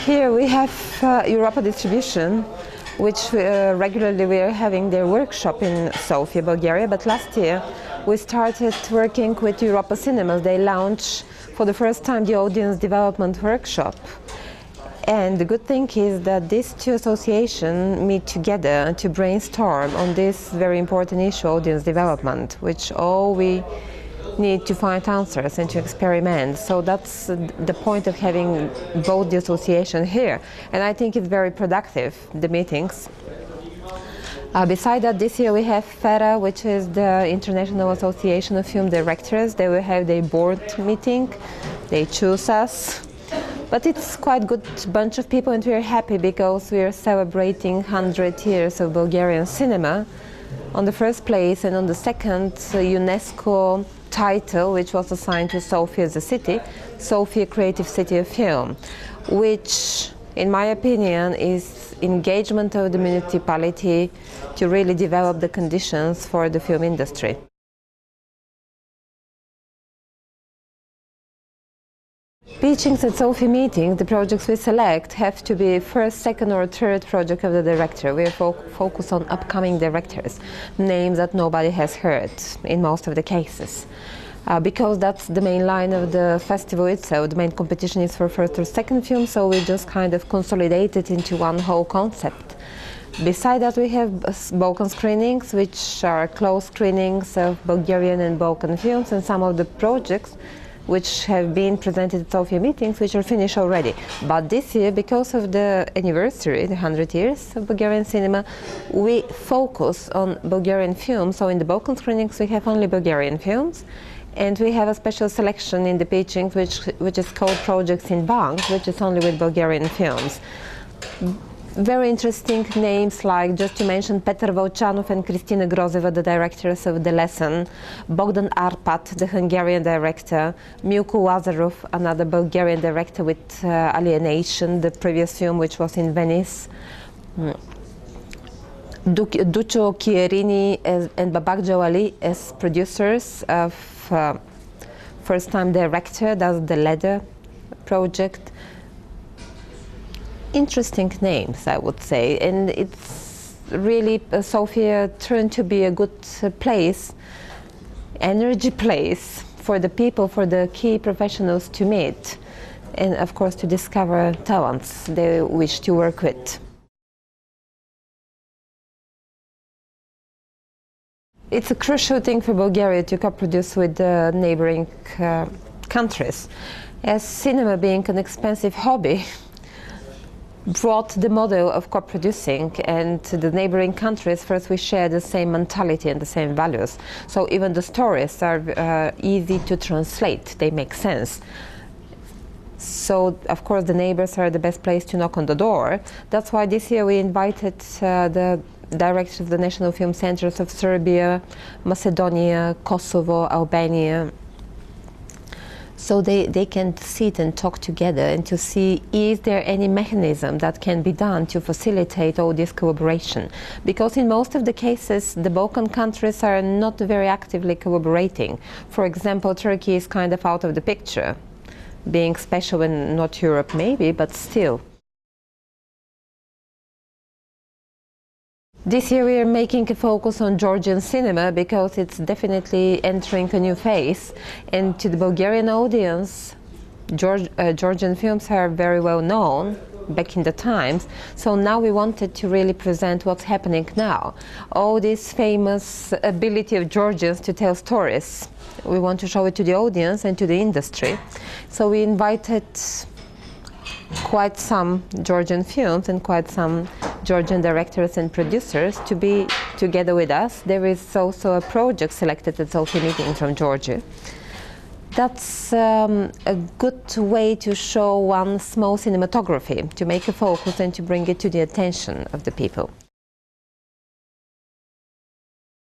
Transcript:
Here we have Europa distribution, which regularly we are having their workshop in Sofia, Bulgaria. But last year we started working with Europa cinemas. They launched for the first time the audience development workshop. And the good thing is that these two associations meet together to brainstorm on this very important issue, audience development, which all we need to find answers and to experiment. So that's the point of having both the association here. And I think it's very productive, the meetings. Besides that, this year we have FERA, which is the International Association of Film Directors. They will have their board meeting. They choose us. But it's quite a good bunch of people, and we're happy because we are celebrating 100 years of Bulgarian cinema on the first place, and on the second, UNESCO title, which was assigned to Sofia as a city, Sofia Creative City of Film, which, in my opinion, is engagement of the municipality to really develop the conditions for the film industry. Pitchings at Sofia Meetings, the projects we select have to be first, second or third project of the director. We are focused on upcoming directors, names that nobody has heard in most of the cases. Because that's the main line of the festival itself. The main competition is for first or second film, so we just kind of consolidate it into one whole concept. Besides that, we have Balkan screenings, which are closed screenings of Bulgarian and Balkan films, and some of the projects which have been presented at Sofia Meetings, which are finished already. But this year, because of the anniversary, the 100 years of Bulgarian cinema, we focus on Bulgarian films. So in the Balkan screenings, we have only Bulgarian films. And we have a special selection in the pitchings, which is called Projects in Bank, which is only with Bulgarian films. Very interesting names, like, just to mention, Petar Volchanov and Kristina Grozeva, the directors of The Lesson, Bogdan Arpat, the Hungarian director, Milko Lazarov, another Bulgarian director with Alienation, the previous film which was in Venice, Ducho Chiarini and Babak Jawali as producers of first-time director, that's the Leather project. Interesting names, I would say, and it's really Sofia turned to be a good place, energy place for the people, for the key professionals to meet, and of course to discover talents they wish to work with. It's a crucial thing for Bulgaria to co-produce with the neighbouring countries, as cinema being an expensive hobby brought the model of co-producing, and the neighboring countries, first, we share the same mentality and the same values. So even the stories are easy to translate, they make sense. So of course the neighbors are the best place to knock on the door. That's why this year we invited the directors of the National Film Centers of Serbia, Macedonia, Kosovo, Albania, so they can sit and talk together and to see, is there any mechanism that can be done to facilitate all this collaboration? Because in most of the cases, the Balkan countries are not very actively collaborating. For example, Turkey is kind of out of the picture, being special in not Europe maybe, but still. This year we are making a focus on Georgian cinema because it's definitely entering a new phase, and to the Bulgarian audience, Georgian films are very well known back in the times, so now we wanted to really present what's happening now. All this famous ability of Georgians to tell stories, we want to show it to the audience and to the industry. So we invited quite some Georgian films and quite some Georgian directors and producers to be together with us. There is also a project selected at Sofia Meetings from Georgia. That's a good way to show one small cinematography, to make a focus and to bring it to the attention of the people.